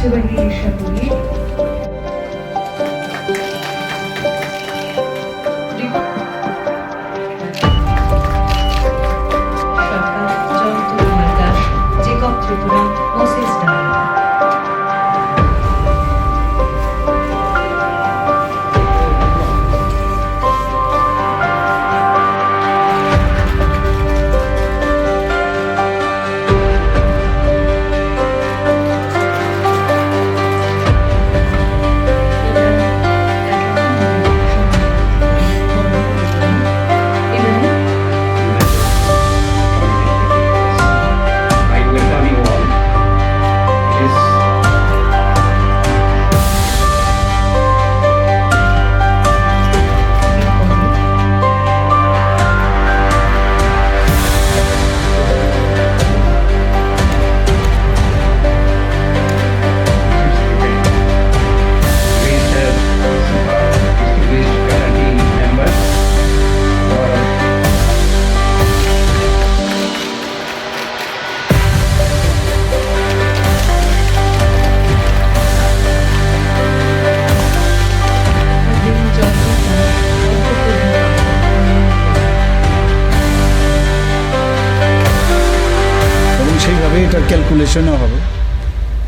ঐতিহ্যবাহী Irshapuri Sarkar, Jayanta Kumar Das, Jacob Tripura, Moses Dyer. I welcome you all. It is distinguished faculty members for এবং সেইভাবে এটার ক্যালকুলেশনও হবে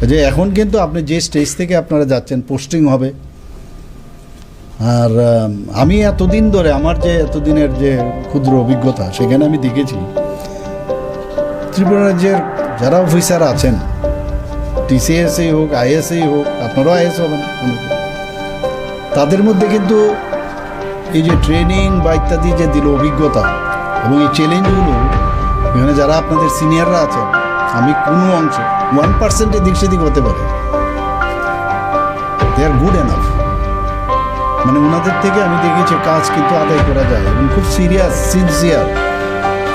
যে এখন কিন্তু আপনি যে স্টেজ থেকে আপনারা যাচ্ছেন পোস্টিং হবে। আর আমি এতদিন ধরে আমার যে এতদিনের যে ক্ষুদ্র অভিজ্ঞতা সেখানে আমি দেখেছি ত্রিপুরা রাজ্যের যারা অফিসার আছেন, টিসিএসই হোক, আইএসই হোক, আপনারাও আইএস হবেন অনেকে, তাদের মধ্যে কিন্তু এই যে ট্রেনিং বা ইত্যাদি যে দিল অভিজ্ঞতা এবং এই চ্যালেঞ্জগুলো এখানে যারা আপনাদের সিনিয়ররা আছেন, আমি কোনো অংশে 1% এদিক সেদিক হতে পারে, দে আর গুড এনাফ। মানে ওনাদের থেকে আমি দেখেছি কাজ কিন্তু আদায় করা যায় এবং খুব সিরিয়াস সিনসিয়ার।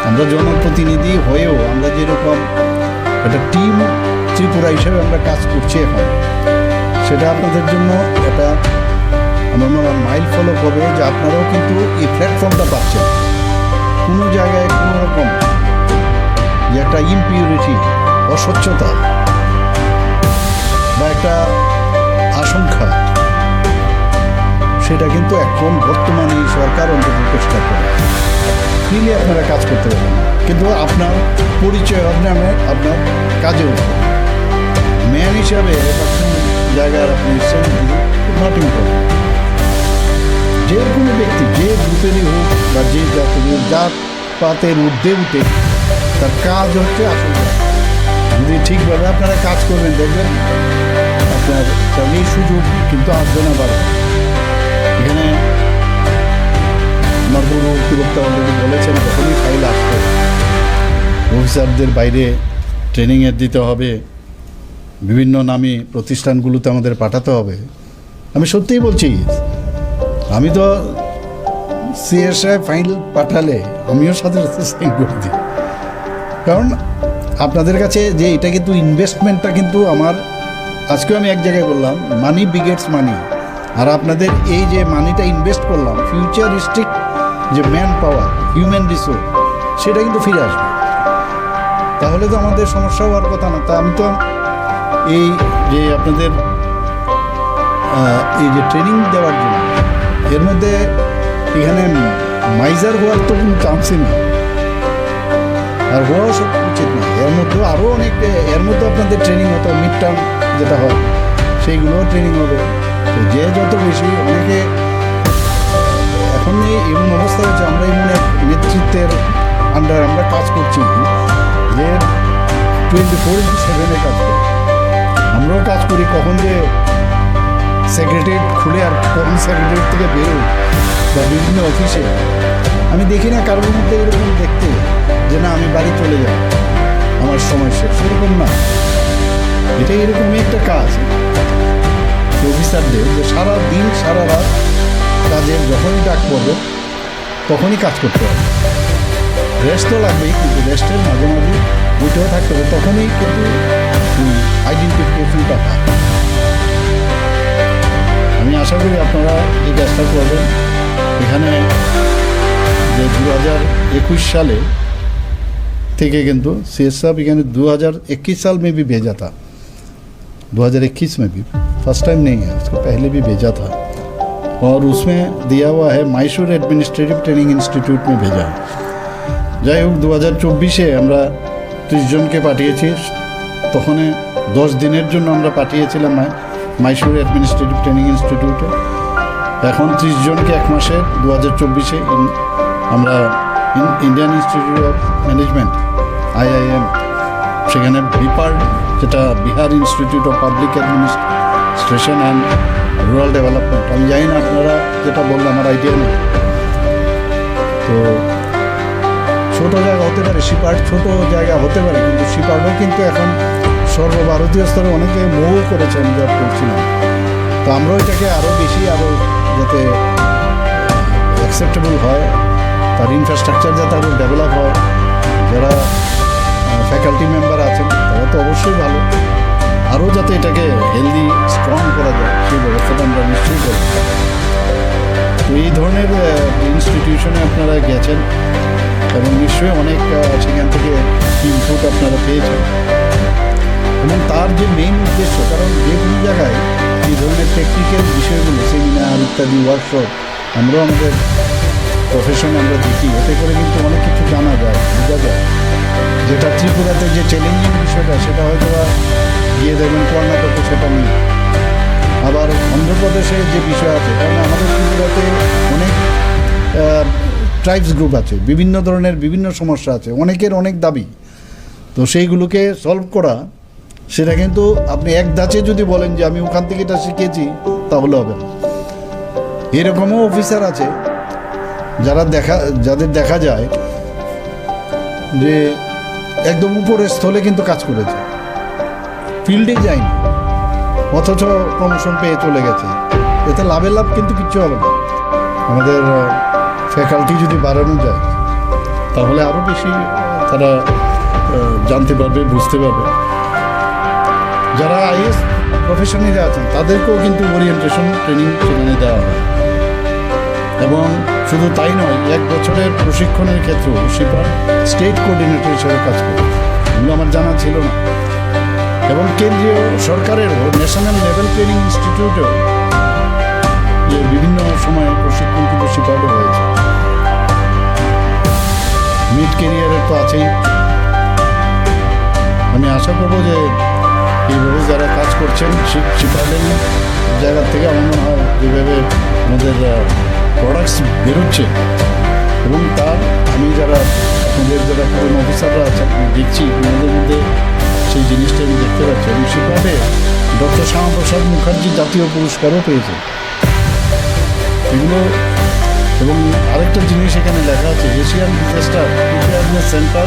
আমরা জনপ্রতিনিধি হয়েও আমরা যেরকম একটা টিম ত্রিপুরা হিসেবে আমরা কাজ করছি এখন, সেটা আপনাদের জন্য একটা আমার মনে হয় মাইল ফলো করবে যে আপনারাও কিন্তু এই প্ল্যাটফর্মটা পাচ্ছেন। কোনো জায়গায় কোনো রকম যে একটা ইমপিউরিটি, অস্বচ্ছতা বা একটা আশঙ্কা, সেটা কিন্তু এখন বর্তমানে এই সরকার অন্তত চেষ্টা করে ফ্রিলি আপনারা কাজ করতে পারবেন, কিন্তু আপনার পরিচয় হবে আপনার কাজেও ম্যান হিসাবে জায়গায় আপনি নট ইম্পর্টেন্ট। যে কোনো ব্যক্তি যে গ্রুপেরই হোক বা যে জাতের জাত পাতের ঊর্ধ্বে উঠে তার কাজ হচ্ছে আসল কাজ। যদি ঠিকভাবে আপনারা কাজ করবেন দেখবেন আপনার এই সুযোগ কিন্তু আসবে না বারো। এখানে আমার বড় অতিরিক্ত অলরেডি বলেছেন যখনই ফাইল আসবে অফিসারদের বাইরে ট্রেনিংয়ের দিতে হবে, বিভিন্ন নামী প্রতিষ্ঠানগুলোতে আমাদের পাঠাতে হবে। আমি সত্যিই বলছি, আমি তো সিএসআই ফাইল পাঠালে আমিও সাথে সাথে সাইন করে দিই, কারণ আপনাদের কাছে যে এটা কিন্তু ইনভেস্টমেন্টটা কিন্তু আমার, আজকেও আমি এক জায়গায় বললাম মানি বিগেটস মানি। আর আপনাদের এই যে মানিটা ইনভেস্ট করলাম ফিউচারিস্টিক যে ম্যান পাওয়ার, হিউম্যান রিসোর্স, সেটা কিন্তু ফিরে আসবে। তাহলে তো আমাদের সমস্যা হওয়ার কথা না। তা আমি তো এই যে আপনাদের এই যে ট্রেনিং দেওয়ার জন্য এর মধ্যে এখানে মাইজার হওয়ার তো কোনো চান্সই নেই, আর হওয়াও সব উচিত না। এর মধ্যেও আরও অনেক, এর মধ্যে আপনাদের ট্রেনিং হতো, মিড টার্ম যেটা হয় সেইগুলোও ট্রেনিং হবে। তো যে যত বেশি অনেকে এখন এমন অবস্থা হচ্ছে, আমরা এমন এক নেতৃত্বের আন্ডার আমরা কাজ করছি যে 24/7 কাজ করি। আমরাও কাজ করি, কখন যে সেক্রেটারিয়েট খুলে আর কখন সেক্রেটারিয়েট থেকে বেরোই বা বিভিন্ন অফিসে, আমি দেখি না কারোর মধ্যে এরকম দেখতে যে না আমি বাড়ি চলে যাব, আমার সময় শেষ, সেরকম না। এটা এরকমই একটা কাজ অফিসারদের যে সারা দিন সারা রাত কাজের যখনই ডাক পড়বে তখনই কাজ করতে হবে। রেস্ট তো লাগবেই, কিন্তু রেস্টের মাঝে মাঝে উঠেও থাকতে হবে, তখনই কিন্তু আইডেন্টিফিকেশনটা হয়। আমি আশা করি আপনারা এই কাজটা করবেন। এখানে যে 2021 সালে থেকে কিন্তু সিএস साहब এখানে 2021 साल में भी भेजा था, 2021 में भी, फर्स्ट टाइम नहीं है, उसको पहले भी भेजा था। और उसमें दिया हुआ है মাইশোর এডমিনিস্ট্রেটিভ ট্রেনিং ইনস্টিটিউট में भेजा है। যাই হোক 2024-এ আমরা 30 জনকে পাঠিয়েছি। তখন 10 দিনের জন্য আমরা পাঠিয়েছিলাম মাইশোর অ্যাডমিনিস্ট্রেটিভ ট্রেনিং ইনস্টিটিউটে। এখন 30 জনকে 1 মাসে 2024-এ আমরা Indian institute of management IIM, সেখানে বিপার্ড, যেটা Bihar institute of public administration and rural development, আমি জানি না আপনারা যেটা বললে আমার আইডিয়া নেই। তো ছোটো জায়গা হতে পারে, সিপার্ট ছোটো জায়গা হতে পারে, কিন্তু সিপার্টও কিন্তু এখন সর্বভারতীয় স্তরে অনেকে মুভ করেছে, আমি জব করছিলাম। তো আমরাও এটাকে আরও বেশি, আরও যাতে অ্যাকসেপ্টেবল হয়, তার ইনফ্রাস্ট্রাকচার যাতে আরও ডেভেলপ হয়, যারা ফ্যাকাল্টি মেম্বার আছেন তারা তো অবশ্যই ভালো, আরও যাতে এটাকে হেলদি স্ট্রং করা যায় সেই ব্যবস্থাটা আমরা নিশ্চয়ই করব। তো এই ধরনের ইনস্টিটিউশনে আপনারা গেছেন এবং নিশ্চয়ই অনেক সেখান থেকে ইনপুট আপনারা পেয়েছেন। এবং তার যে মেইন উদ্দেশ্য, কারণ যে কোনো জায়গায় এই ধরনের টেকনিক্যাল বিষয়গুলো, সেমিনার ইত্যাদি ওয়ার্কশপ আমরাও আমাদের প্রফেশনে আমরা দেখি, এতে করে কিন্তু অনেক কিছু জানা যায়, বোঝা যায়। যেটা ত্রিপুরাতে যে চ্যালেঞ্জিং বিষয়টা, সেটা হয়তো গিয়ে দেখবেন কর্ণাটকে সেটা নেই। আবার অন্ধ্রপ্রদেশে যে বিষয় আছে, কারণ আমাদের ত্রিপুরাতে অনেক ট্রাইবস গ্রুপ আছে, বিভিন্ন ধরনের বিভিন্ন সমস্যা আছে, অনেকের অনেক দাবি। তো সেইগুলোকে সলভ করা, সেটা কিন্তু আপনি এক ধাঁচে যদি বলেন যে আমি ওখান থেকে এটা শিখেছি, তাহলে হবে না। এরকমও অফিসার আছে যাদের দেখা যায় যে একদম উপরের স্থলে কিন্তু কাজ করেছে, ফিল্ডে যায়নি, অথচ প্রমোশন পেয়ে চলে গেছে। এতে লাভের লাভ কিন্তু কিচ্ছু হবে না। আমাদের ফ্যাকাল্টি যদি বাড়ানো যায়, তাহলে আরও বেশি তারা জানতে পারবে, বুঝতে পারবে। যারা IAS প্রফেশনালে আছেন তাদেরকেও কিন্তু ওরিয়েন্টেশন ট্রেনিং সেখানে দেওয়া হয়। এবং শুধু তাই নয়, 1 বছরের প্রশিক্ষণের ক্ষেত্রেও সিপার স্টেট কোঅর্ডিনেটর হিসেবে কাজ করে, এগুলো আমার জানা ছিল না। এবং কেন্দ্রীয় সরকারেরও ন্যাশনাল লেভেল ট্রেনিং ইনস্টিটিউটেও যে বিভিন্ন সময়ে প্রশিক্ষণ কিন্তু সিপারও হয়েছে। মিড কেরিয়ারের তো আছেই। আমি আশা করবো যে এইভাবে যারা কাজ করছেন সিপারের জায়গা থেকে, আমার মনে হয় যেভাবে আমাদের প্রোডাক্টস বেরোচ্ছে, এবং তার আমি যারা আমাদের যারা পুরনো অফিসাররা আছেন দেখছি, ওনাদের মধ্যে সেই জিনিসটা আমি দেখতে পাচ্ছি। এবং সেভাবে ডক্টর শ্যামাপ্রসাদ মুখার্জি জাতীয় পুরস্কারও পেয়েছে এগুলো। এবং আরেকটা জিনিস এখানে লেখা আছে, এশিয়ান ডিজাস্টার প্রিপেয়ারনেস সেন্টার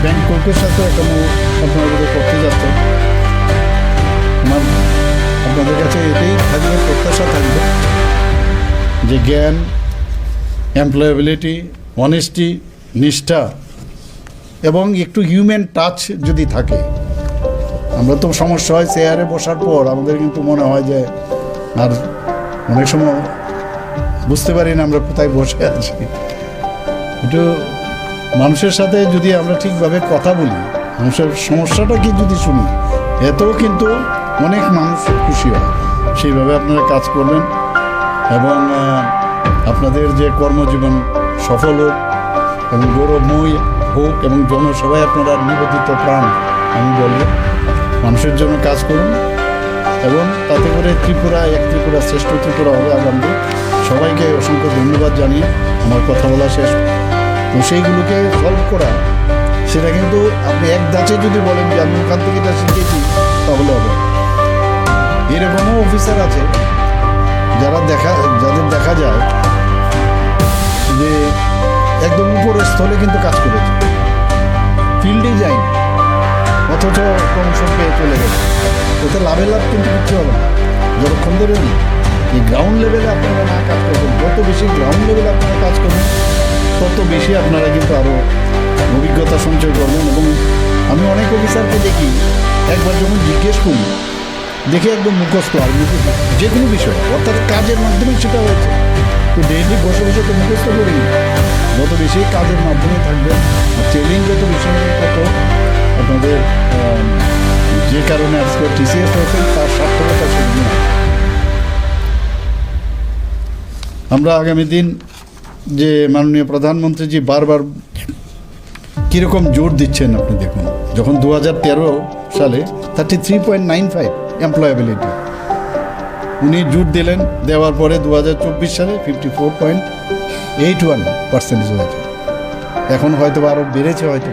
ব্যাংককের সাথে একটা আপনারা যদি করতে যাচ্ছেন, আমার আপনাদের কাছে এটাই থাকবে, প্রত্যাশা থাকবে যে জ্ঞান, এমপ্লয়েবিলিটি, অনেস্টি, নিষ্ঠা এবং একটু হিউম্যান টাচ যদি থাকে। আমরা তো সমস্যা হয় চেয়ারে বসার পর আমাদের কিন্তু মনে হয় যে আর অনেক সময় বুঝতে পারি না আমরা কোথায় বসে আছি। একটু মানুষের সাথে যদি আমরা ঠিকভাবে কথা বলি, মানুষের সমস্যাটা কি যদি শুনি, এতেও কিন্তু অনেক মানুষ খুশি হয়। সেইভাবে আপনারা কাজ করবেন এবং আপনাদের যে কর্মজীবন সফল হোক এবং গৌরবময় হোক, এবং জনসভায় আপনারা নিবেদিত প্রাণ, আমি বলব মানুষের জন্য কাজ করুন, এবং তাতে করে ত্রিপুরা, এক ত্রিপুরা শ্রেষ্ঠ ত্রিপুরা হবে আগামী। সবাইকে অসংখ্য ধন্যবাদ জানিয়ে আমার কথা বলা শেষ। তো সেইগুলোকে সলভ করা, সেটা কিন্তু আপনি এক ধাঁচে যদি বলেন যে আমি ওখান থেকে এটা শিখেছি, তাহলে হবে। এরকমও অফিসার আছে যাদের দেখা যায় যে একদম উপরের স্থলে কিন্তু কাজ করেছে, ফিল্ডে যায়নি, অথচ প্রমোশন পেয়ে চলে গেছে। এতে লাভের লাভ কিন্তু কিচ্ছু হবে না যতক্ষণ ধরে এই গ্রাউন্ড লেভেলে আপনারা না কাজ করবেন। যত বেশি গ্রাউন্ড লেভেলে আপনারা কাজ করবেন, তত বেশি আপনারা কিন্তু আরও অভিজ্ঞতা সঞ্চয় করবেন। এবং আমি অনেক অফিসারকে দেখি, একবার যখন জিজ্ঞেস করি, দেখে একদম মুখস্থ, আর যে কোনো বিষয়, অর্থাৎ কাজের মাধ্যমে সেটা হয়েছে। তো ডেইলি বসে বসে তো মুখস্থ করিনি। যত বেশি কাজের মাধ্যমে থাকবে, চ্যালেঞ্জ যত বেশি তত আপনাদের যে কারণে আজকে টিসিএস হয়েছে তার সার্থকতা সেদিন আমরা আগামী দিন যে মাননীয় প্রধানমন্ত্রীজি বারবার কীরকম জোর দিচ্ছেন আপনি দেখুন, যখন 2013 সালে 33.95 এমপ্লয়াবিলিটি উনি জোর দিলেন, দেওয়ার পরে 2024 সালে 54.81% হয়েছে, এখন হয়তো আরও বেড়েছে হয়তো।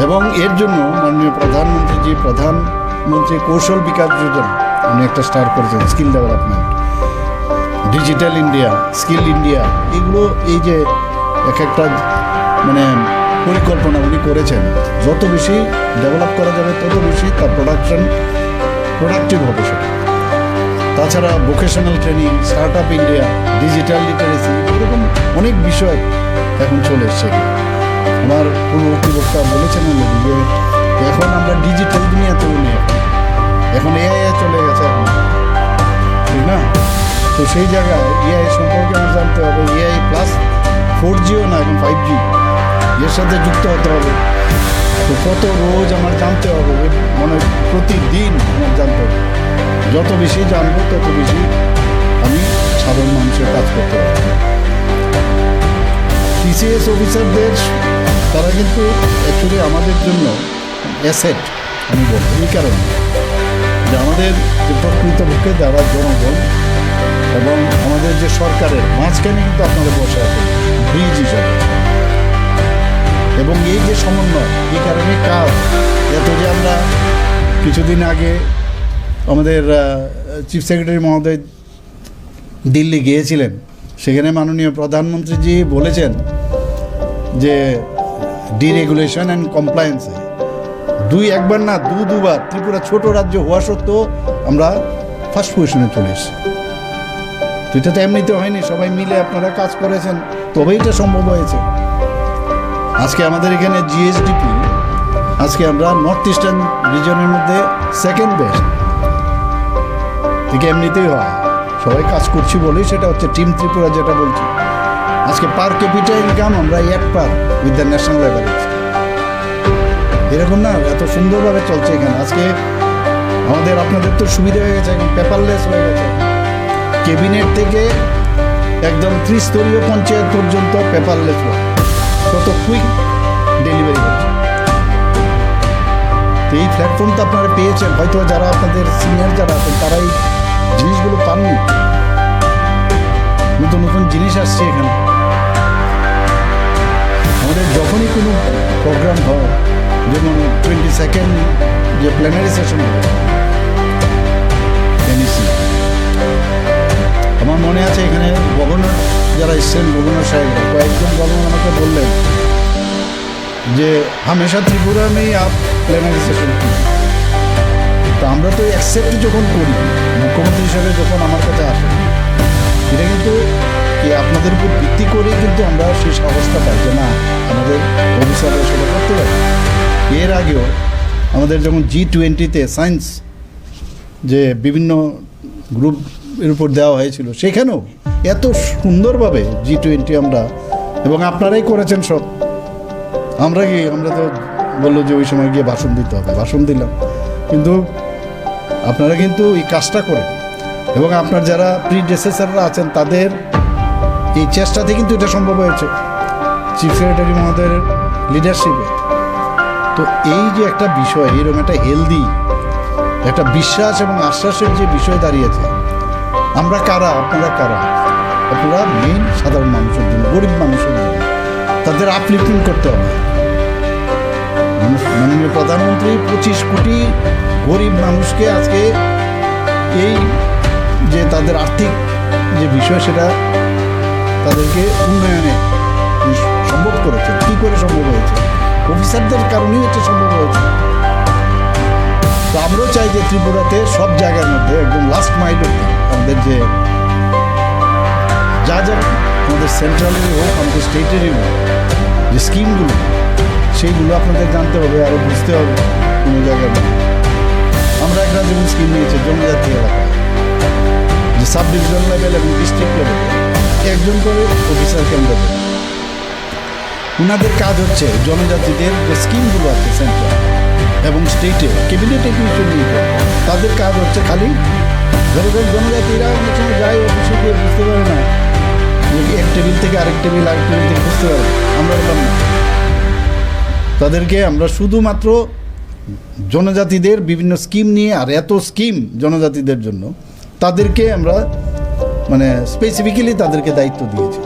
এবং এর জন্য মাননীয় প্রধানমন্ত্রী কৌশল বিকাশ যোজনা উনি একটা স্টার্ট করেছেন, skill development, digital India, skill India, এগুলো এই যে এক একটা মানে পরিকল্পনা উনি করেছেন, যত বেশি ডেভেলপ করা যাবে তত বেশি তার প্রোডাক্টিভ হবে সেটা। তাছাড়া vocational training, start up India, digital literacy, এরকম অনেক বিষয় এখন চলে এসছে। আমার পূর্ববর্তী বক্তা বলেছেন যে এখন আমরা ডিজিটাল দুনিয়াতেও নেই, এখন এআই চলে গেছে এখন, ঠিক না? তো সেই জায়গায় এআই সম্পর্কে আমার জানতে হবে, এআই প্লাস 4Gও না, এখন 5G এর সাথে যুক্ত হতে হবে। তো কত রোজ আমার জানতে হবে, মানে প্রতিদিন আমার জানতে হবে। যত বেশি জানবো তত বেশি আমি সাধারণ মানুষের কাজ করতে পারবো। টিসিএস অফিসারদের তারা কিন্তু অ্যাকচুয়ালি আমাদের জন্য অ্যাসেট, আমি বলবো এই কারণে যে আমাদের যে প্রকৃতপক্ষে যারা জনগণ এবং আমাদের যে সরকারের মাঝখানে কিন্তু আপনাদের বসে আছে ব্রিজ হিসাবে, এবং এই যে সমন্বয়, এই কারণে কাজ এত যে আমরা কিছুদিন আগে আমাদের চিফ সেক্রেটারি মহোদয় দিল্লি গিয়েছিলেন, সেখানে মাননীয় প্রধানমন্ত্রীজি বলেছেন যে ডিরেগুলেশন অ্যান্ড কমপ্লায়েন্সে একবার না দুবার ত্রিপুরা ছোট রাজ্য হওয়া সত্ত্বেও আমরা ফার্স্ট পজিশনে চলে এসেছি। তো এটা তো এমনিতে হয়নি, সবাই মিলে আপনারা কাজ করেছেন তবেই এটা সম্ভব হয়েছে। আজকে আমাদের এখানে জিএসডিপি আজকে আমরা নর্থ ইস্টার্ন রিজনের মধ্যে সেকেন্ড বেস্ট, থেকে এমনিতেই হয়, সবাই কাজ করছি বলেই সেটা হচ্ছে টিম ত্রিপুরা যেটা বলছি। আজকে পার ক্যাপিটা ইনকাম আমরা এক পার উইথ দ্য ন্যাশনাল অ্যাভারেজ, এরকম না, এত সুন্দরভাবে চলছে এখানে। আজকে আপনাদের তো সুবিধা হয়ে গেছে, এখন পেপারলেস হয়ে গেছে, ক্যাবিনেট থেকে একদম ত্রিস্তরীয় পঞ্চায়েত পর্যন্ত পেপারলেস হয়, কত কুইক ডেলিভারি হচ্ছে। তো এই প্ল্যাটফর্ম তো আপনারা পেয়েছেন, হয়তো যারা আপনাদের সিনিয়র যারা আছেন তারা এই জিনিসগুলো পাননি, নতুন নতুন জিনিস আসছে এখানে। আমাদের যখনই কোনো প্রোগ্রাম হয়, যেমন 22nd যে প্ল্যানারি সেশন হবে এনইসি, আমার মনে আছে এখানে গভর্নর যারা এসছেন, গভর্নর সাহেবরা কয়েকজন গভর্নর আমাকে বললেন যে হামেশা ত্রিপুরা মেই আপ প্ল্যানারি সেশন কি। তো আমরা তো অ্যাকসেপ্ট যখন করি, মুখ্যমন্ত্রী হিসাবে যখন আমার কাছে আসেন, এটা কিন্তু আপনাদের উপর ভিত্তি করেই কিন্তু আমরা সেই সাহসটা পাই যে না, আমাদের অফিসাররা সেটা করতে পারে। এর আগেও আমাদের যখন G20-তে সায়েন্স যে বিভিন্ন গ্রুপের উপর দেওয়া হয়েছিল, সেখানেও এত সুন্দরভাবে G20 আমরা, এবং আপনারাই করেছেন সব, আমরা তো বললো যে ওই সময় গিয়ে ভাষণ দিতে হবে, ভাষণ দিলাম, কিন্তু আপনারা কিন্তু এই কাজটা করেন, এবং আপনার যারা প্রিডেসেসররা আছেন তাদের এই চেষ্টাতে কিন্তু এটা সম্ভব হয়েছে, চিফ সেক্রেটারি মহোদয়ের লিডারশিপে। তো এই যে একটা বিষয়, এরকম একটা হেলদি একটা বিশ্বাস এবং আশ্বাসের যে বিষয় দাঁড়িয়েছে, আমরা কারা, আপনারা কারা, আপনারা মেইন সাধারণ মানুষের জন্য, গরিব মানুষের জন্য তাদের আপলিফটিং করতে হবে। মাননীয় প্রধানমন্ত্রী 25 কোটি গরিব মানুষকে আজকে এই যে তাদের আর্থিক যে বিষয় সেটা তাদেরকে উন্নয়নে সম্ভব করেছে। কী করে সম্ভব হয়েছে? অফিসারদের কারণেই এটা সম্ভব হয়েছে। তো আমরাও চাই যে ত্রিপুরাতে সব জায়গার মধ্যে একদম লাস্ট মাইল অব্দি আমাদের যে যা আমাদের সেন্ট্রালেরই হোক, আমাদের স্টেটেরই হোক, যে স্কিমগুলো সেইগুলো আপনাদের জানতে হবে, আরও বুঝতে হবে। কোনো জায়গায় আমরা একটা যেমন স্কিম নিয়েছি জনজাতি এলাকায়, যে সাব ডিভিশন লেভেল এবং ডিস্ট্রিক্ট লেভেলে একজন করে অফিসারকে আমরা দেবো। ওনাদের কাজ হচ্ছে জনজাতিদের যে স্কিমগুলো আছে সেন্ট্রাল এবং স্টেটে ক্যাবিনেটে কিছু নিয়ে তাদের কাজ হচ্ছে খালি ধরো জনজাতিরা অনেক সময় যায় অফিসে গিয়ে বুঝতে পারে না যে এক টেবিল থেকে আরেক টেবিল থেকে বুঝতে পারে, আমরা বললাম না, তাদেরকে আমরা শুধুমাত্র জনজাতিদের বিভিন্ন স্কিম নিয়ে, আর এত স্কিম জনজাতিদের জন্য, তাদেরকে আমরা মানে স্পেসিফিক্যালি তাদেরকে দায়িত্ব দিয়েছি।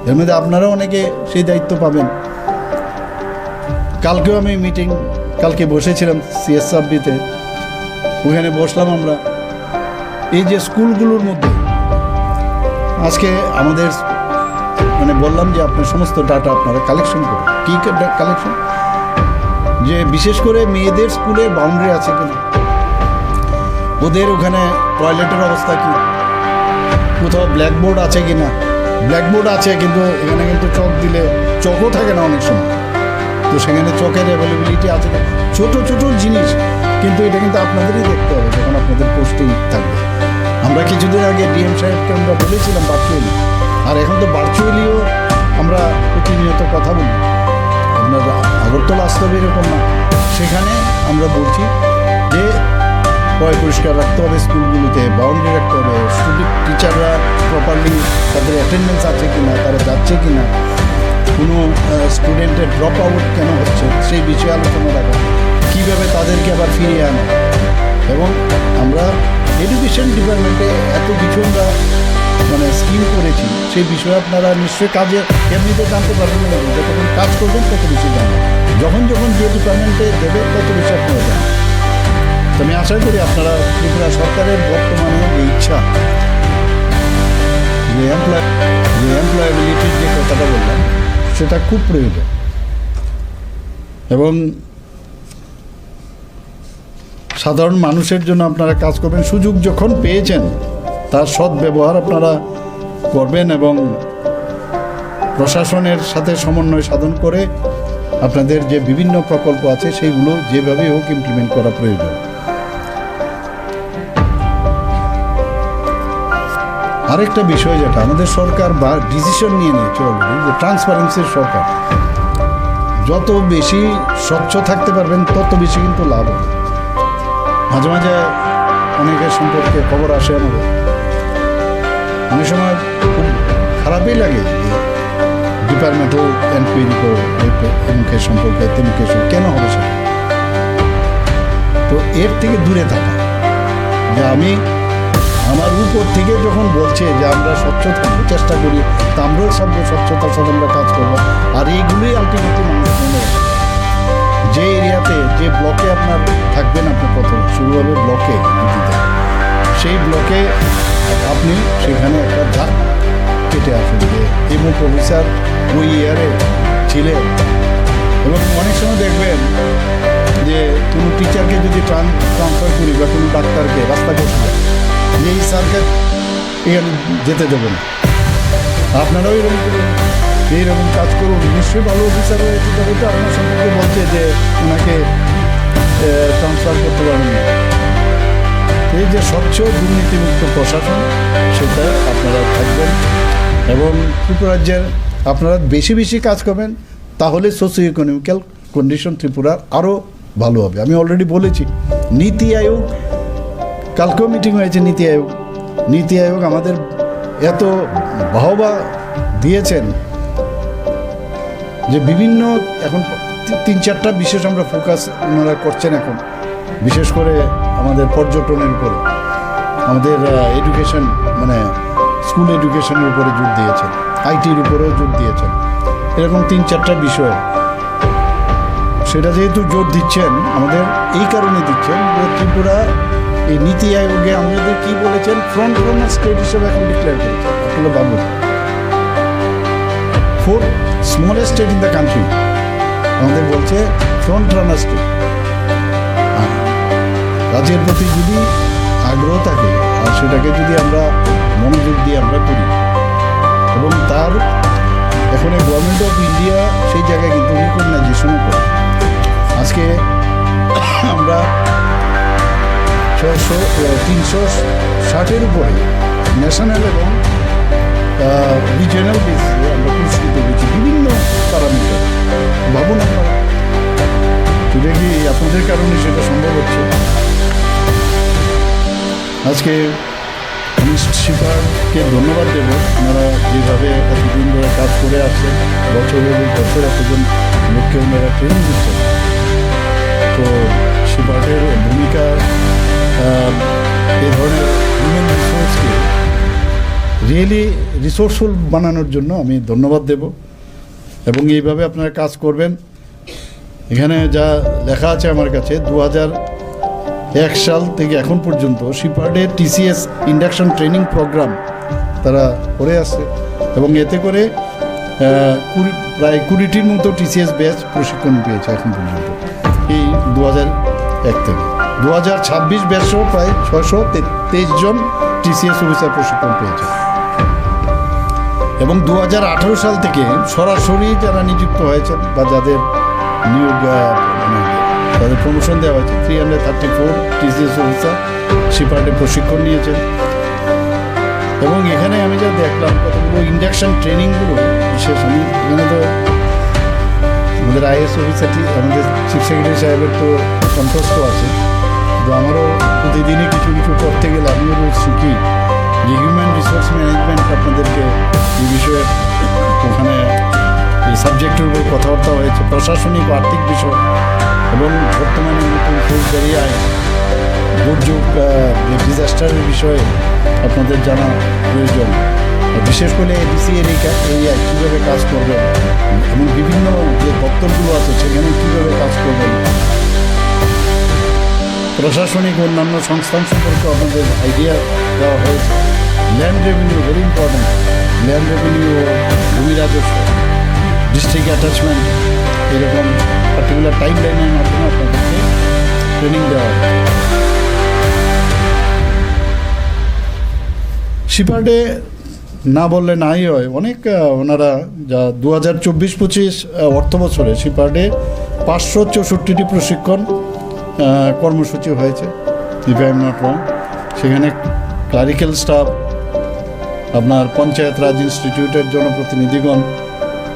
এর মধ্যে আপনারা অনেকে সেই দায়িত্ব পাবেন। কালকেও আমি কালকে বসেছিলাম সিএসআরবিতে, ওখানে বসলাম আমরা। এই যে স্কুলগুলোর মধ্যে আজকে আমাদের মানে বললাম যে আপনার সমস্ত ডাটা আপনারা কালেকশন করুন। কী কালেকশন? যে বিশেষ করে মেয়েদের স্কুলের বাউন্ডারি আছে কিনা, ওদের ওখানে টয়লেটের অবস্থা কী, কোথাও ব্ল্যাকবোর্ড আছে কিনা। ব্ল্যাকবোর্ড আছে কিন্তু এখানে কিন্তু চক দিলে চকও থাকে না অনেক সময়, তো সেখানে চকের অ্যাভেলেবিলিটি আছে না। ছোটো ছোটো জিনিস, কিন্তু এটা কিন্তু আপনাদেরই দেখতে হবে যখন আপনাদের পোস্টিং থাকবে। আমরা কিছুদিন আগে ডিএম সাহেবকে আমরা বলেছিলাম ভার্চুয়ালি, আর এখন তো ভার্চুয়ালিও আমরা প্রতিনিয়ত কথা বলি। আপনার আগরতলা আসতে হবে এরকম না, সেখানে আমরা বলছি যে পরিষ্কার রাখতে হবে, স্কুলগুলোতে বাউন্ডারি রাখতে হবে, টিচাররা প্রপারলি তাদের অ্যাটেন্ডেন্স আছে কিনা, তারা যাচ্ছে কিনা, কোনো স্টুডেন্টের ড্রপ আউট কেন হচ্ছে সেই বিষয়ে আলোচনা রাখা, কীভাবে তাদেরকে আবার ফিরিয়ে আনা। এবং আমরা এডুকেশন ডিপার্টমেন্টে এত কিছু আমরা মানে স্কিম করেছি, সেই বিষয়ে আপনারা নিশ্চয়ই কাজে এমনিতে জানতে পারবেন না, যতক্ষণ কাজ করবেন তত বেশি জানবেন, যখন যে ডিপার্টমেন্টে দেবে তত বেশি আপনারা জানবেন। তো আমি আশা করি আপনারা ত্রিপুরা সরকারের বর্তমানে যে ইচ্ছা, যে এমপ্লয়াবিলিটির যে কথাটা বললাম, সেটা খুব প্রয়োজন। এবং সাধারণ মানুষের জন্য আপনারা কাজ করবেন, সুযোগ যখন পেয়েছেন তার সদ্ব্যবহার আপনারা করবেন এবং প্রশাসনের সাথে সমন্বয় সাধন করে আপনাদের যে বিভিন্ন প্রকল্প আছে সেইগুলো যেভাবে হোক ইমপ্লিমেন্ট করা প্রয়োজন। আরেকটা বিষয় যেটা আমাদের সরকার বা ডিসিশন নিয়ে নিয়েছে অলরেডি, যে ট্রান্সপারেন্সির সরকার, যত বেশি স্বচ্ছ থাকতে পারবেন তত বেশি কিন্তু লাভ হবে। মাঝে মাঝে অনেকের সম্পর্কে খবর আসে আমাদের, অনেক সময় খুব খারাপই লাগে যে ডিপার্টমেন্টাল এনকোয়ারি করো এমুখের সম্পর্কে তেমুখের কেন হবে সেটা। তো এর থেকে দূরে থাকা, যে আমি আমার উপর থেকে যখন বলছে যে আমরা স্বচ্ছ থাকবো, চেষ্টা করি, তা আমরাও সব স্বচ্ছতার সাথে আমরা কাজ করবো। আর এইগুলোই আলটিমেটলি মানুষ মনে রাখে। যে এরিয়াতে যে ব্লকে আপনার থাকবেন, আপনি প্রথমে শুরু হবে ব্লকে দিতে, সেই ব্লকে আপনি সেখানে একটা ধাপ কেটে আসুন যে এমুক অফিসার ওই ইয়ারে ছিলেন। এবং অনেক সময় দেখবেন যে কোনো টিচারকে যদি ট্রান্সফার করি বা কোনো ডাক্তারকে রাস্তা করতে যে এই স্যারকে এখানে যেতে দেবো না, আপনারাও এরকম করুন, এইরকম কাজ করুন। নিশ্চয়ই ভালো অফিসার হয়েছে, তবে তো আপনার সম্পর্কে বলছে যে ওনাকে ট্রান্সফার করতে পারবেন না। এই যে স্বচ্ছ দুর্নীতিমুক্ত প্রশাসন, সেটা আপনারা থাকবেন এবং ত্রিপুরা রাজ্যের আপনারা বেশি বেশি কাজ করবেন, তাহলে সোশিও ইকোনমিক্যাল কন্ডিশন ত্রিপুরার আরও ভালো হবে। আমি অলরেডি বলেছি, নীতি আয়োগ, কালকেও মিটিং হয়েছে নীতি আয়োগ আমাদের এত বাহবা দিয়েছেন যে বিভিন্ন এখন 3-4টা বিশেষ আমরা ফোকাস ওনারা করছেন এখন, বিশেষ করে আমাদের পর্যটনের উপরে, আমাদের এডুকেশন মানে স্কুল এডুকেশনের উপরে জোর দিয়েছেন, আইটির উপরেও জোর দিয়েছেন, এরকম 3-4টা বিষয়। সেটা যেহেতু জোর দিচ্ছেন, আমাদের এই কারণে দিচ্ছেন যে ত্রিপুরা এই নীতি আয়োগে আমাদের কি বলেছেন, ফ্রন্ট রানার স্টেট হিসেবে এখন ডিক্লেয়ার করেছেন। আসলে ভাবুন, 4th smallest state in the country আমাদের বলছে ফ্রন্ট রানার স্টেট। রাজ্যের প্রতি যদি আগ্রহ থাকে আর সেটাকে যদি আমরা মনোযোগ দিয়ে আমরা করি, এবং তার এখন গভর্নমেন্ট অফ ইন্ডিয়া সেই জায়গায় কিন্তু রিকগনাইজেশনও করে। আজকে আমরা 360-এর উপরে ন্যাশনাল এবং রিজিয়নাল বেসিসে আমরা পুরস্কৃত হয়েছি বিভিন্ন প্যারামিটার। আপনাদের কারণে সেটা সম্ভব হচ্ছে। আজকে আমি শিপারকে ধন্যবাদ দেব, ওনারা যেভাবে এতদিন ধরে কাজ করে আসছে, বছরের বছর এতজন লোককে ওনারা ট্রেনিং দিচ্ছেন। তো শিপারের ভূমিকা এই ধরনের হিউম্যান রিসোর্সকে রিয়েলি রিসোর্সফুল বানানোর জন্য আমি ধন্যবাদ দেব। এবং এইভাবে আপনারা কাজ করবেন। এখানে যা লেখা আছে আমার কাছে, 2001 সাল থেকে এখন পর্যন্ত শিপার্ডের টিসিএস ইন্ডাকশন ট্রেনিং প্রোগ্রাম তারা করে আসছে এবং এতে করে প্রায় 20টির মতো টিসিএস ব্যাচ প্রশিক্ষণ পেয়েছে এখন পর্যন্ত এই 2001 থেকে। 2026 ব্যাচও প্রায় 623 জন টিসিএস অফিসার প্রশিক্ষণ পেয়েছে। এবং 2018 সাল থেকে সরাসরি যারা নিযুক্ত হয়েছেন বা যাদের নিয়োগ তাদের প্রমোশন দেওয়া হয়েছে, 334 টিসিএস অফিসার শিপার্ডে প্রশিক্ষণ নিয়েছেন। এবং এখানে আমি যা দেখলাম কতগুলো ইন্ডাকশন ট্রেনিংগুলো বিশেষ, আমি এখানে তো আমাদের আইএস অফিসারটি আমাদের চিফ সেক্রেটারি সাহেবের তো সন্তুষ্ট আছে, তো আমারও প্রতিদিনই কিছু কিছু করতে গেলে আমিও রোজ শিখি যে হিউম্যান রিসোর্স ম্যানেজমেন্ট আপনাদেরকে এই বিষয়ে ওখানে এই সাবজেক্টের উপর কথাবার্তা হয়েছে, প্রশাসনিক ও আর্থিক বিষয় এবং বর্তমানে নতুন ফৌজদারি আইন, দুর্যোগ ডিজাস্টারের বিষয়ে আপনাদের জানা প্রয়োজন। বিশেষ করে এডিসি এর এরিয়ায় কীভাবে কাজ করবেন এবং বিভিন্ন যে দপ্তরগুলো আছে সেখানে কীভাবে কাজ করবেন, প্রশাসনিক অন্যান্য সংস্থান সম্পর্কে আপনাদের আইডিয়া দেওয়া হয়েছে। Land revenue very important, land revenue, ভূমি রাজস্ব, ডিস্ট্রিক্ট অ্যাটাচমেন্ট, এরকম পার্টিকুলার টাইম লাইনের মাধ্যমে আপনাদেরকে ট্রেনিং দেওয়া হয়। শিপার্ডে না বললে নাই হয়, অনেক ওনারা যা 2024-25 অর্থ বছরে শিপার্ডে 564টি প্রশিক্ষণ কর্মসূচি হয়েছে, if I am not wrong. সেখানে ক্লারিক্যাল স্টাফ, আপনার পঞ্চায়েত রাজ ইনস্টিটিউটের জনপ্রতিনিধিগণ,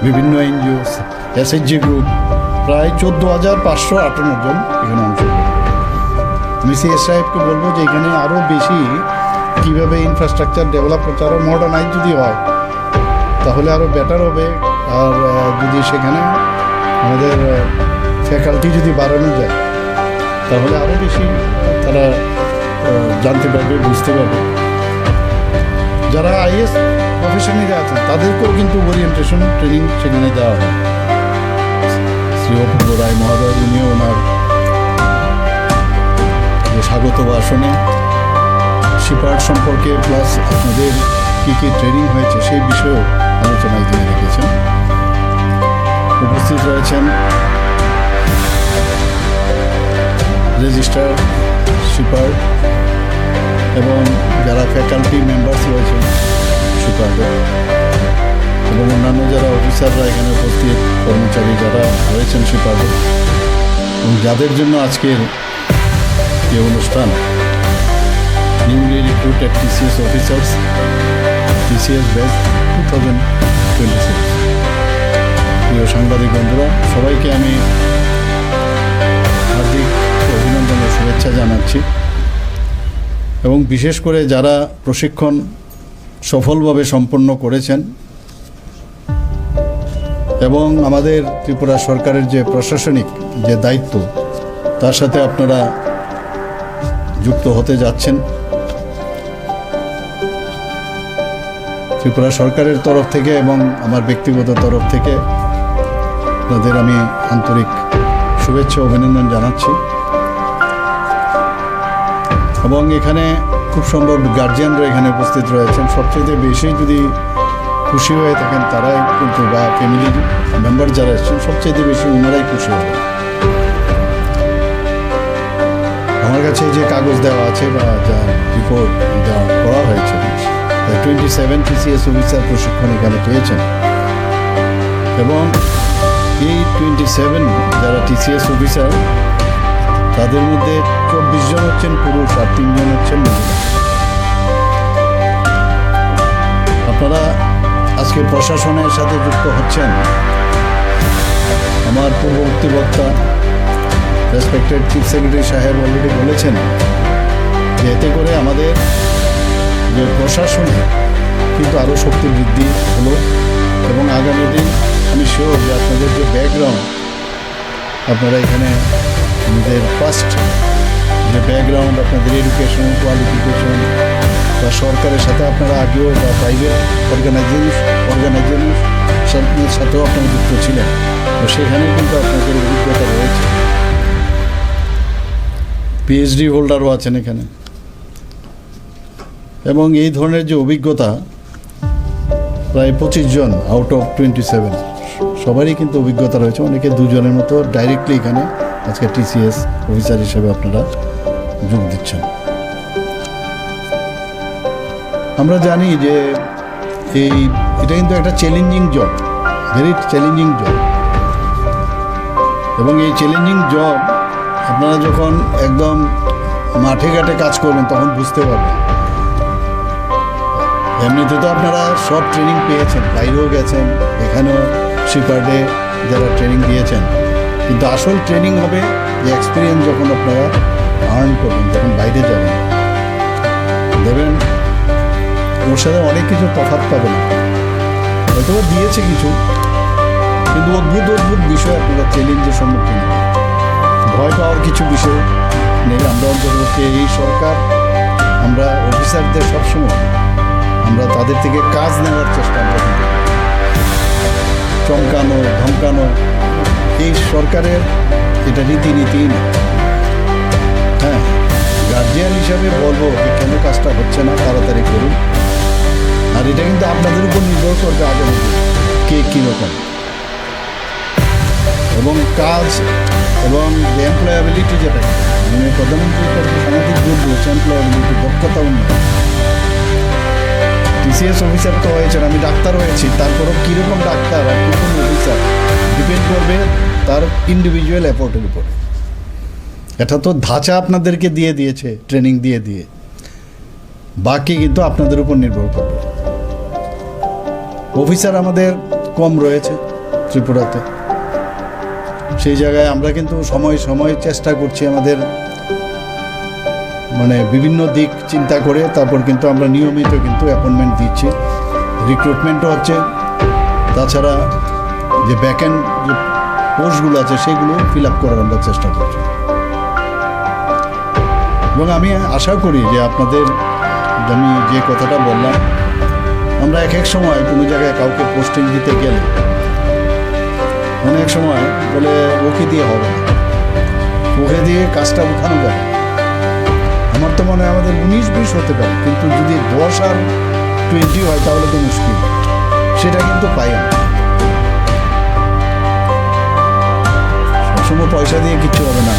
বিভিন্ন এনজিও, এসএইচজি গ্রুপ, প্রায় 14,558 জন এখানে অংশগ্রহণ। আমি সিএস সাহেবকে বলবো যে এখানে আরও বেশি কীভাবে ইনফ্রাস্ট্রাকচার ডেভেলপ করছে, আরও মডার্নাইজ যদি হয় তাহলে আরও বেটার হবে। আর যদি সেখানে আমাদের ফ্যাকাল্টি যদি বাড়ানো যায় তাহলে আরও বেশি তারা জানতে পারবে, বুঝতে পারবে। যারা আইএস প্রফেশনালিরা আছেন তাদেরকেও কিন্তু ওরিয়েন্টেশন ট্রেনিং সেখানে দেওয়া হয়। শ্রী অপূর্ব রায় মহোদয় উনিও ওনার স্বাগত ভাষণে শিপার্ড সম্পর্কে প্লাস আপনাদের কী কী ট্রেনিং হয়েছে সেই বিষয়েও আলোচনা এখানে রেখেছেন। উপস্থিত রয়েছেন রেজিস্ট্রার শিপার্ড এবং যারা ফ্যাকাল্টি মেম্বার্স রয়েছেন শিপার্ডে এবং অন্যান্য যারা অফিসাররা এখানে উপস্থিত, কর্মচারী যারা রয়েছেন শিপার্ডে, এবং যাদের জন্য আজকের এই অনুষ্ঠান, newly recruited TCS officers, TCS batch 2026। প্রিয় সাংবাদিক বন্ধুরা, সবাইকে আমি হার্দিক অভিনন্দন ও শুভেচ্ছা জানাচ্ছি। এবং বিশেষ করে যারা প্রশিক্ষণ সফলভাবে সম্পন্ন করেছেন এবং আমাদের ত্রিপুরা সরকারের যে প্রশাসনিক যে দায়িত্ব তার সাথে আপনারা যুক্ত হতে যাচ্ছেন, ত্রিপুরা সরকারের তরফ থেকে এবং আমার ব্যক্তিগত তরফ থেকে আপনাদের আমি আন্তরিক শুভেচ্ছা অভিনন্দন জানাচ্ছি। এবং এখানে খুব সম্ভব গার্জিয়ানরা এখানে উপস্থিত রয়েছেন, সবচেয়ে বেশি যদি খুশি হয়ে থাকেন তারাই কিন্তু, বা ফ্যামিলি মেম্বার যারা এসেছেন সবচেয়ে বেশি ওনারাই খুশি হবে। আমার কাছে যে কাগজ দেওয়া আছে বা যা রিপোর্ট দেওয়া করা হয়েছে, 27 টিসিএস অফিসার প্রশিক্ষণ এখানে পেয়েছেন এবং এই 27 যারা টিসিএস অফিসার তাদের মধ্যে 24 জন হচ্ছেন পুরুষ আর 3 জন হচ্ছেন মহিলা। আপনারা আজকে প্রশাসনের সাথে যুক্ত হচ্ছেন। আমার পূর্ববর্তী বক্তা রেসপেক্টেড চিফ সেক্রেটারি সাহেব অলরেডি বলেছেন যে এতে করে আমাদের যে প্রশাসনে কিন্তু আরও শক্তি বৃদ্ধি হলো এবং আগামী দিন আমি শিওর যে আপনাদের যে ব্যাকগ্রাউন্ড আপনারা এখানে নিজের ফার্স্ট যে ব্যাকগ্রাউন্ড আপনাদের এডুকেশন কোয়ালিফিকেশন বা সরকারের সাথে আপনারা আগেও বা প্রাইভেট অর্গানাইজেশনের সাথেও আপনারা যুক্ত ছিলেন, তো সেখানে কিন্তু আপনাদের অভিজ্ঞতা রয়েছে। পিএইচডি হোল্ডারও আছেন এখানে, এবং এই ধরনের যে অভিজ্ঞতা প্রায় 25 জন আউট অফ 27 সবারই কিন্তু অভিজ্ঞতা রয়েছে। অনেকে 2 জনের মতো ডাইরেক্টলি এখানে আজকে টিসিএস অফিসার হিসেবে আপনারা যোগ দিচ্ছেন। আমরা জানি যে এটা কিন্তু একটা challenging job, very challenging job, এবং এই চ্যালেঞ্জিং জব আপনারা যখন একদম মাঠে ঘাটে কাজ করবেন তখন বুঝতে পারবেন। এমনিতে তো আপনারা সব ট্রেনিং পেয়েছেন, বাইরেও গেছেন, এখানেও শিপার্ডে যারা ট্রেনিং দিয়েছেন, কিন্তু আসল ট্রেনিং হবে যে এক্সপিরিয়েন্স যখন আপনারা আর্ন করবেন, যখন বাইরে যাবেন, দেবেন ওর সাথে অনেক কিছু তফাৎ পাবেন। হয়তো দিয়েছে কিছু, কিন্তু অদ্ভুত অদ্ভুত বিষয় আপনারা চ্যালেঞ্জের সম্মুখীন হবেন। ভয় পাওয়ার কিছু বিষয় নেই। আমরা অন্তর্ভুক্ত এই সরকার, আমরা অফিসারদের সবসময় আমরা তাদের থেকে কাজ নেওয়ার চেষ্টা করি। চমকানো ধমকানো এই সরকারের এটা রীতিনীতি না। হ্যাঁ, গার্জিয়ান হিসাবে বলবো যে কেন কাজটা হচ্ছে না, তাড়াতাড়ি করুন। আর এটা কিন্তু আপনাদের উপর নির্ভর করবে আগে কে কীরকম, এবং কাজ এবং এমপ্লয়াবিলিটি, যেটা মানে প্রধানমন্ত্রী সামাজিক জোর দিয়েছে এমপ্লয়াবিলিটি, দক্ষতা উন্নয়ন। টিসিএস অফিসার তো হয়েছেন, আমি ডাক্তার হয়েছি, তারপরও কীরকম ডাক্তার আর কীরকম অফিসার ডিপেন্ড করবে তার ইন্ডিভিজুয়াল এফোর্টের উপর। এটা তো ধাঁচা আপনাদেরকে দিয়ে দিয়েছে ট্রেনিং দিয়ে, বাকি কিন্তু আপনাদের উপর নির্ভর করবে। অফিসার আমাদের কম রয়েছে ত্রিপুরাতে, সেই জায়গায় আমরা কিন্তু সময় সময় চেষ্টা করছি আমাদের মানে বিভিন্ন দিক চিন্তা করে, তারপর কিন্তু আমরা নিয়মিত কিন্তু অ্যাপয়েন্টমেন্ট দিচ্ছি, রিক্রুটমেন্টও হচ্ছে। তাছাড়া যে ব্যাকএন্ড যে পোস্টগুলো আছে সেগুলো ফিল আপ করার আমরা চেষ্টা করছি, এবং আমি আশা করি যে আপনাদের আমি যে কথাটা বললাম, আমরা এক এক সময় কোনো জায়গায় কাউকে পোস্টিং দিতে গেলে অনেক সময় বলে ওকে দিয়ে হবে না, ওকে দিয়ে কাজটা উঠানো যাবে। আমার তো মনে হয় আমাদের 19-20 হতে পারে, কিন্তু যদি 10 আর 20 হয় তাহলে তো মুশকিল, সেটা কিন্তু পাই না। সবসময় পয়সা দিয়ে কিচ্ছু হবে না,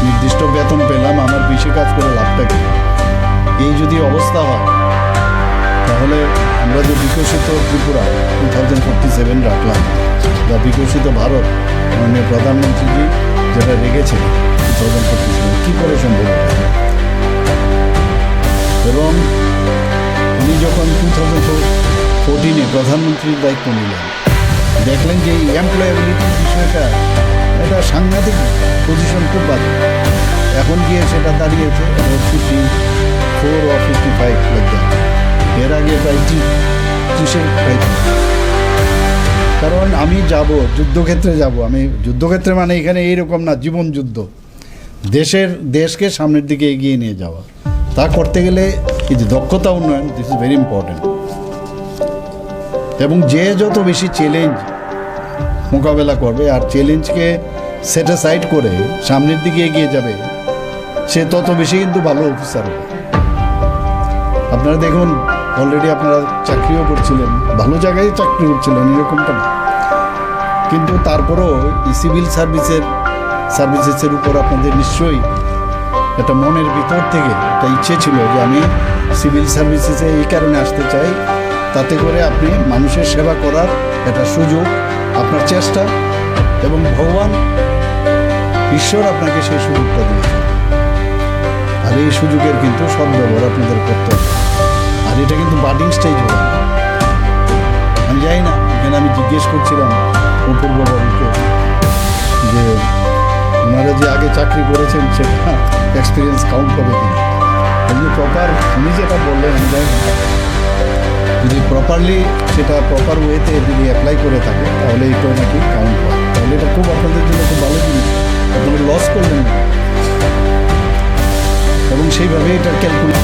নির্দিষ্ট বেতন পেলাম, আমার বেশি কাজ করে লাভটা কি? এই যদি অবস্থা হয় তাহলে আমরা যে বিকশিত ত্রিপুরা 2047 রাখলাম বা বিকশিত ভারত মাননীয় প্রধানমন্ত্রীজি যেটা রেখেছেন 2047, কী করে সম্ভব হবে? এবং উনি যখন 2014-এ প্রধানমন্ত্রীর দায়িত্ব নিলেন, দেখলেন যে এই এমপ্লয়াবিলিটির বিষয়টা একটা সাংঘাতিক পজিশন, খুব বাজে। এখন গিয়ে সেটা দাঁড়িয়েছে 54 or 55 লাগবে, এর আগে প্রায় 30-এর প্রায়। কারণ আমি যাব যুদ্ধক্ষেত্রে, আমি যুদ্ধক্ষেত্রে মানে এখানে এইরকম না, জীবন যুদ্ধ, দেশকে সামনের দিকে এগিয়ে নিয়ে যাওয়া। তা করতে গেলে এই যে দক্ষতা উন্নয়ন, দিস ইজ ভেরি ইম্পর্টেন্ট। এবং যে যত বেশি চ্যালেঞ্জ মোকাবেলা করবে আর চ্যালেঞ্জকে সেট অ্যাসাইড করে সামনের দিকে এগিয়ে যাবে, সে তত বেশি কিন্তু ভালো অফিসার হবে। আপনারা দেখুন, অলরেডি আপনারা চাকরিও করছিলেন, ভালো জায়গায় চাকরি করছিলেন, এরকমটা না, কিন্তু তারপরও এই সিভিল সার্ভিসেসের উপর আপনাদের নিশ্চয়ই একটা মনের ভিতর থেকে একটা ইচ্ছে ছিল যে আমি সিভিল সার্ভিসেসে এই কারণে আসতে চাই, তাতে করে আপনি মানুষের সেবা করার একটা সুযোগ, আপনার চেষ্টা, এবং ভগবান ঈশ্বর আপনাকে সেই সুযোগটা দিয়েছে। আর এই সুযোগের কিন্তু সদ্ব্যবহার আপনাদের করতে হবে। আর এটা কিন্তু বার্ডিং স্টেজ হবে না। আমি জানি না, এখানে আমি জিজ্ঞেস করছিলাম অপূর্ব বাবুকে যে ওনারা যে আগে চাকরি করেছেন সেটা এক্সপিরিয়েন্স কাউন্ট হবে কিনা। এমনি প্রপার উনি যেটা বললেন আমি জানি না, যদি প্রপারলি সেটা প্রপার ওয়েতে যদি অ্যাপ্লাই করে থাকে তাহলে এটা নাকি কাউন্ট হয়। তাহলে এটা খুব আপনাদের জন্য খুব ভালো জিনিস, আপনারা লস করলেন না এবং সেইভাবে এটা ক্যালকুলেট